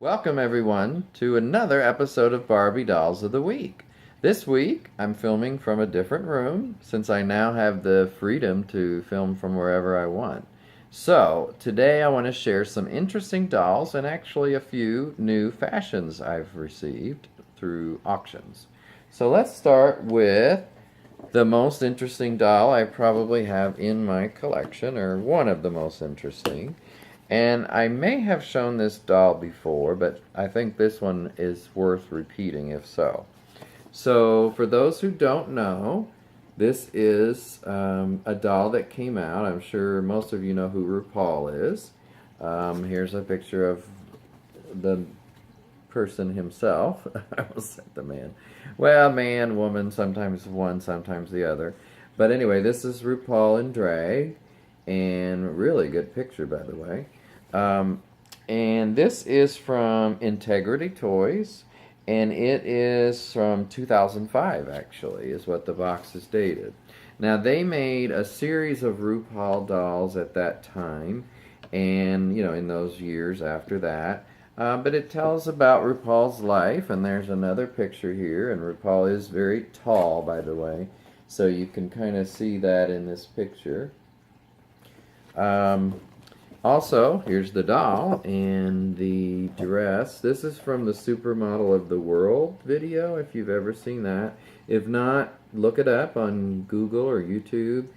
Welcome, everyone, to another episode of Barbie Dolls of the Week. This week, I'm filming from a different room since I now have the freedom to film from wherever I want. So, today I want to share some interesting dolls and actually a few new fashions I've received through auctions. So, let's start with the most interesting doll I probably have in my collection, or one of the most interesting. And I may have shown this doll before, but I think this one is worth repeating if so. So, for those who don't know, this is a doll that came out. I'm sure most of you know who RuPaul is. Here's a picture of the person himself. I almost said the man. Well, man, woman, sometimes one, sometimes the other. But anyway, this is RuPaul in drag, and really good picture, by the way. And this is from Integrity Toys, and it is from 2005, actually, is what the box is dated. Now, they made a series of RuPaul dolls at that time, and, in those years after that. But it tells about RuPaul's life, and there's another picture here, and RuPaul is very tall, by the way, so you can kind of see that in this picture. Also, here's the doll and the dress. This is from the Supermodel of the World video, if you've ever seen that. If not, look it up on Google or YouTube,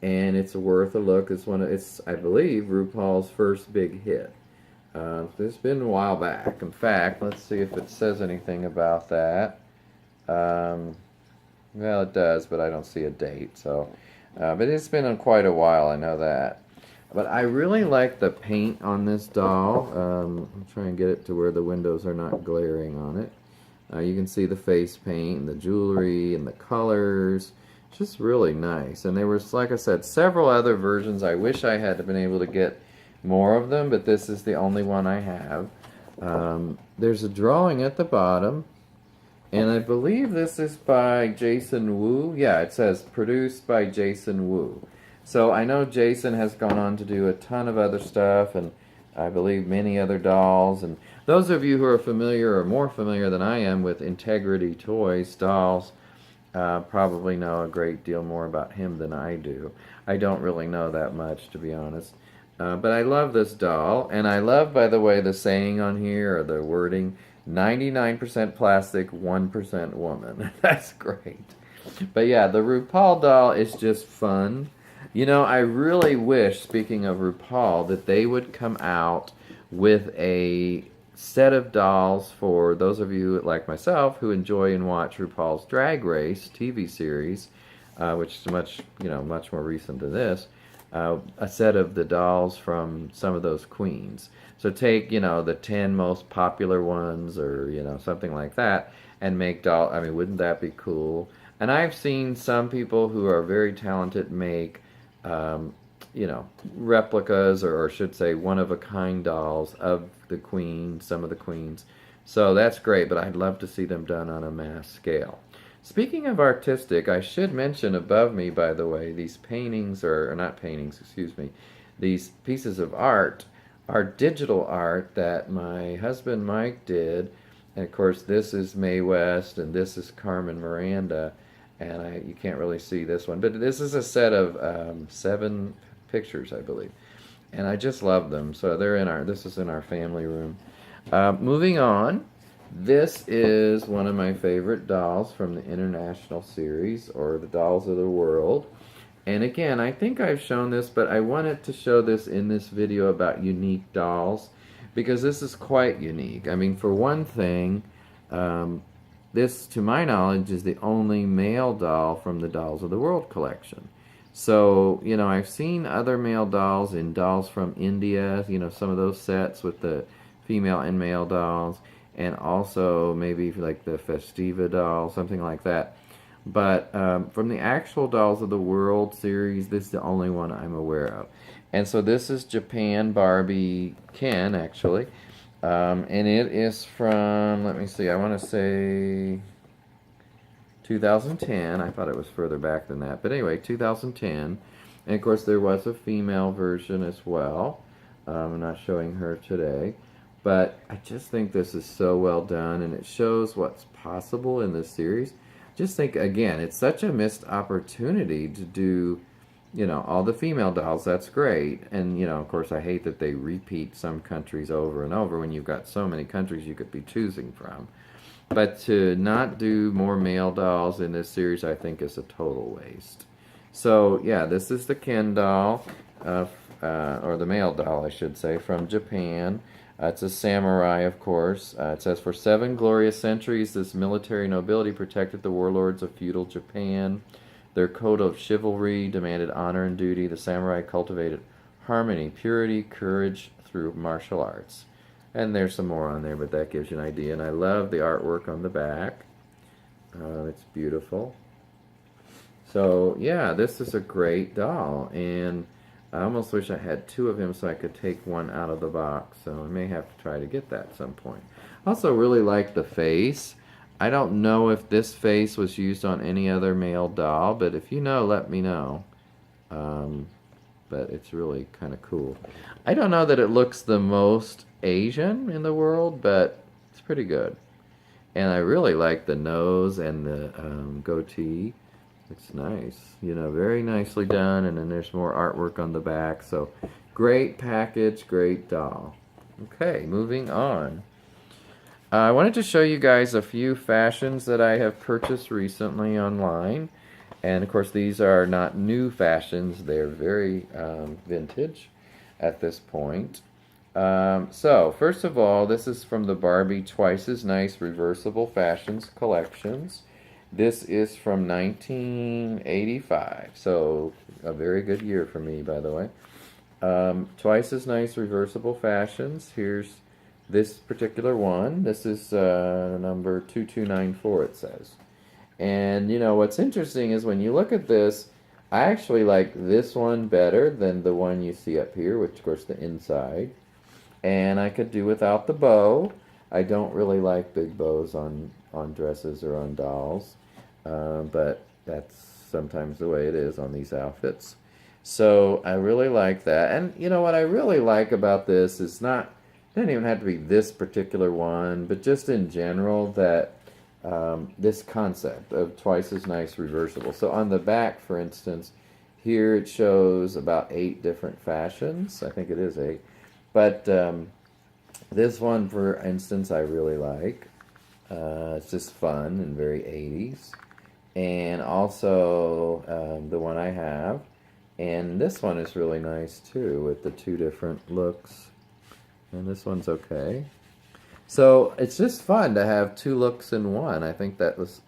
and it's worth a look. It's I believe, RuPaul's first big hit. It's been a while back. In fact, let's see if it says anything about that. Well, it does, but I don't see a date. So, but it's been quite a while, I know that. But I really like the paint on this doll. I'll try and get it to where the windows are not glaring on it. You can see the face paint and the jewelry and the colors. Just really nice. And there was, like I said, several other versions. I wish I had been able to get more of them, but this is the only one I have. There's a drawing at the bottom, and I believe this is by Jason Wu. Yeah, it says produced by Jason Wu. So I know Jason has gone on to do a ton of other stuff, and I believe many other dolls. And those of you who are familiar or more familiar than I am with Integrity Toys dolls probably know a great deal more about him than I do. I don't really know that much, to be honest. But I love this doll, and I love, by the way, the saying on here, or the wording, 99% plastic, 1% woman. That's great. But yeah, the RuPaul doll is just fun. I really wish, speaking of RuPaul, that they would come out with a set of dolls for those of you like myself who enjoy and watch RuPaul's Drag Race TV series, which is much more recent than this. A set of the dolls from some of those queens. So take, the 10 most popular ones, or, something like that, and make wouldn't that be cool? And I've seen some people who are very talented make replicas, or should say one-of-a-kind dolls of the queens, some of the queens. So that's great, but I'd love to see them done on a mass scale. Speaking of artistic, I should mention above me, by the way, these paintings, or not paintings, excuse me, these pieces of art are digital art that my husband Mike did. And of course, this is Mae West, and this is Carmen Miranda. And you can't really see this one, but this is a set of 7 pictures, I believe, and I just love them. So this is in our family room. Moving on, this is one of my favorite dolls from the International series, or the Dolls of the World. And again, I think I've shown this, but I wanted to show this in this video about unique dolls, because this is quite unique. I mean, for one thing, this, to my knowledge, is the only male doll from the Dolls of the World collection. So, I've seen other male dolls in Dolls from India, some of those sets with the female and male dolls, and also maybe like the Festiva doll, something like that. But from the actual Dolls of the World series, this is the only one I'm aware of. And so this is Japan Barbie Ken, actually. And it is from, let me see, I want to say 2010. I thought it was further back than that. But anyway, 2010. And of course, there was a female version as well. I'm not showing her today. But I just think this is so well done, and it shows what's possible in this series. Just think, again, it's such a missed opportunity to do, you know, all the female dolls. That's great. And, you know, of course, I hate that they repeat some countries over and over when you've got so many countries you could be choosing from. But to not do more male dolls in this series, I think, is a total waste. So, yeah, this is the Ken doll, or the male doll, I should say, from Japan. It's a samurai, of course. It says, for 7 glorious centuries, this military nobility protected the warlords of feudal Japan. Their code of chivalry demanded honor and duty. The samurai cultivated harmony, purity, courage through martial arts. And there's some more on there, but that gives you an idea. And I love the artwork on the back. It's beautiful. So, yeah, this is a great doll. And I almost wish I had 2 of him so I could take one out of the box. So I may have to try to get that at some point. Also really like the face. I don't know if this face was used on any other male doll, but if you know, let me know. But it's really kind of cool. I don't know that it looks the most Asian in the world, but it's pretty good. And I really like the nose and the goatee. It's nice, you know, very nicely done. And then there's more artwork on the back. So great package, great doll. Okay, moving on. I wanted to show you guys a few fashions that I have purchased recently online. And of course, these are not new fashions. They're very vintage at this point. So, first of all, this is from the Barbie Twice as Nice Reversible Fashions collections. This is from 1985, so a very good year for me, by the way. Twice as Nice Reversible Fashions. Here's this particular one. This is number 2294, it says. And, you know, what's interesting is when you look at this, I actually like this one better than the one you see up here, which, of course, the inside. And I could do without the bow. I don't really like big bows on dresses or on dolls. But that's sometimes the way it is on these outfits. So I really like that. And, you know, what I really like about this is not, it doesn't even have to be this particular one, but just in general that this concept of Twice as Nice reversible. So on the back, for instance, here it shows about 8 different fashions. I think it is 8. But this one, for instance, I really like. It's just fun and very 80s. And also the one I have. And this one is really nice too, with the 2 different looks. And this one's okay. So it's just fun to have 2 looks in one. I think that was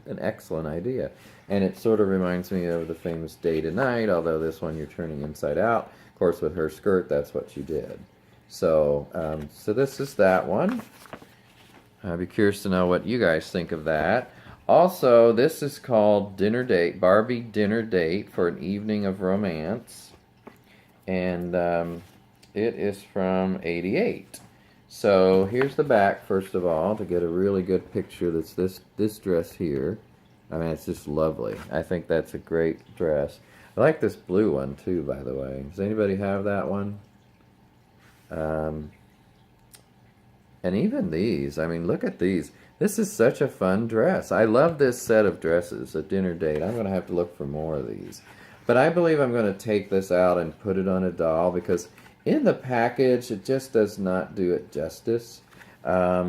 an excellent idea. And it sort of reminds me of the famous Day to Night, although this one you're turning inside out. Of course, with her skirt, that's what she did. So, so this is that one. I'd be curious to know what you guys think of that. Also, this is called Dinner Date, Barbie Dinner Date for an Evening of Romance. And it is from '88. So here's the back, first of all, to get a really good picture. That's this dress here. I mean, it's just lovely. I think that's a great dress. I like this blue one, too, by the way. Does anybody have that one? And even these. I mean, look at these. This is such a fun dress. I love this set of dresses, a dinner date. I'm going to have to look for more of these. But I believe I'm going to take this out and put it on a doll because in the package, it just does not do it justice. I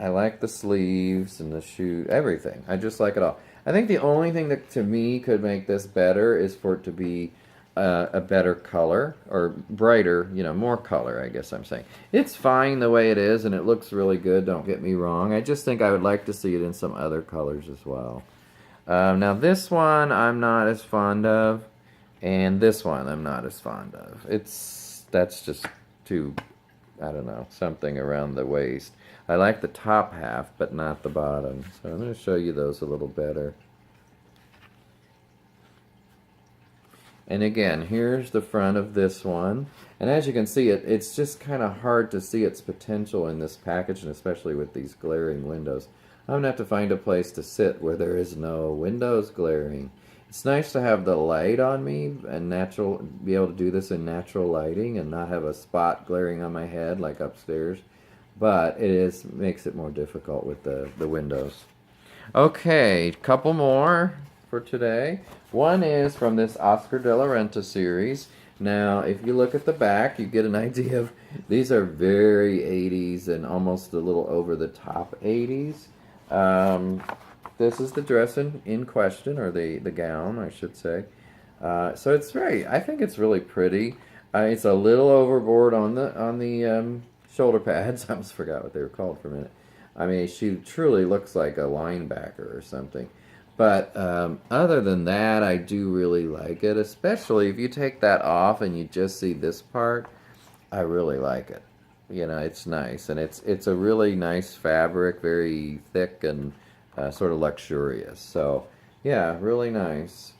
like the sleeves and the shoe, everything. I just like it all. I think the only thing that, to me, could make this better is for it to be a better color, or brighter, you know, more color, I guess I'm saying. It's fine the way it is, and it looks really good, don't get me wrong. I just think I would like to see it in some other colors as well. Now, this one I'm not as fond of. And this one I'm not as fond of. That's just too, I don't know, something around the waist. I like the top half, but not the bottom. So I'm going to show you those a little better. And again, here's the front of this one. And as you can see, it's just kind of hard to see its potential in this package, and especially with these glaring windows. I'm going to have to find a place to sit where there is no windows glaring. It's nice to have the light on me and be able to do this in natural lighting and not have a spot glaring on my head like upstairs. But makes it more difficult with the windows. Okay, couple more for today. One is from this Oscar de la Renta series. Now, if you look at the back, you get an idea of these are very 80s and almost a little over the top 80s. This is the dress in question, or the gown, I should say. So I think it's really pretty. It's a little overboard on the shoulder pads. I almost forgot what they were called for a minute. I mean, she truly looks like a linebacker or something. But other than that, I do really like it, especially if you take that off and you just see this part. I really like it. You know, it's nice, and it's a really nice fabric, very thick and sort of luxurious. So, yeah, really nice.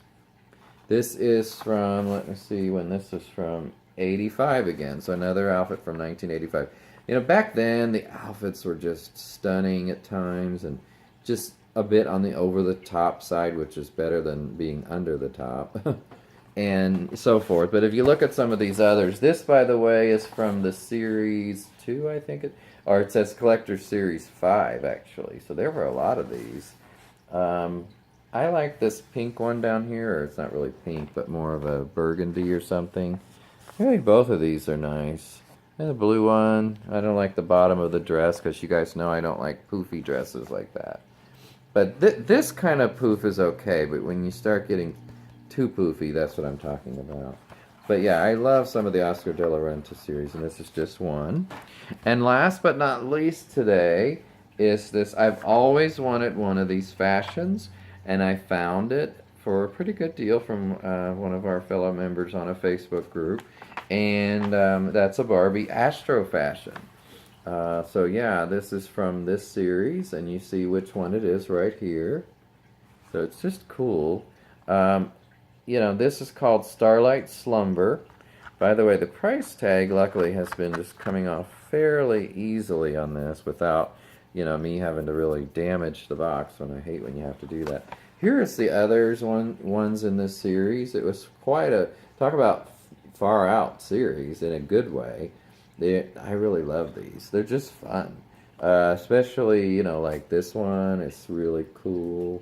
This is from, let me see when this is from, 85 again. So another outfit from 1985. You know, back then, the outfits were just stunning at times and just a bit on the over-the-top side, which is better than being under the top, and so forth. But if you look at some of these others, this, by the way, is from the Series 2, I think or it says Collector Series 5, actually. So there were a lot of these. I like this pink one down here, or it's not really pink, but more of a burgundy or something. I think both of these are nice. And the blue one, I don't like the bottom of the dress, because you guys know I don't like poofy dresses like that. But this kind of poof is okay, but when you start getting too poofy, that's what I'm talking about. But yeah, I love some of the Oscar de la Renta series, and this is just one. And last but not least today is this. I've always wanted one of these fashions, and I found it for a pretty good deal from one of our fellow members on a Facebook group. And that's a Barbie Astro fashion. So yeah, this is from this series, and you see which one it is right here. So it's just cool. You know, this is called Starlight Slumber. By the way, the price tag, luckily, has been just coming off fairly easily on this without, you know, me having to really damage the box, and I hate when you have to do that. Here's the ones in this series. It was quite a, talk about far out series in a good way. I really love these. They're just fun. Especially, you know, like this one. It's really cool.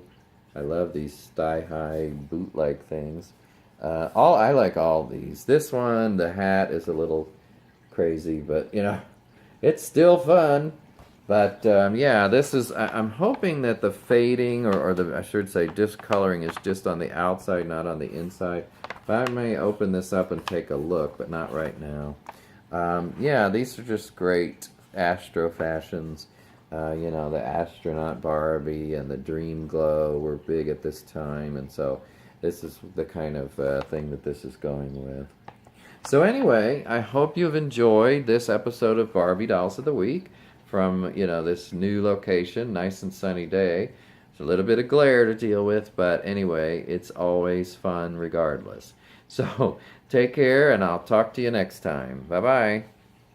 I love these thigh-high boot-like things. I like all these. This one, the hat is a little crazy, but, you know, it's still fun. But, yeah, this is, I'm hoping that the fading, or I should say discoloring, is just on the outside, not on the inside. But I may open this up and take a look, but not right now. Yeah, these are just great Astro fashions. You know, the astronaut Barbie and the Dream Glow were big at this time, and so this is the kind of thing that this is going with. So anyway, I hope you've enjoyed this episode of Barbie Dolls of the Week from, you know, this new location, nice and sunny day. It's a little bit of glare to deal with, but anyway, it's always fun regardless. So take care, and I'll talk to you next time. Bye-bye.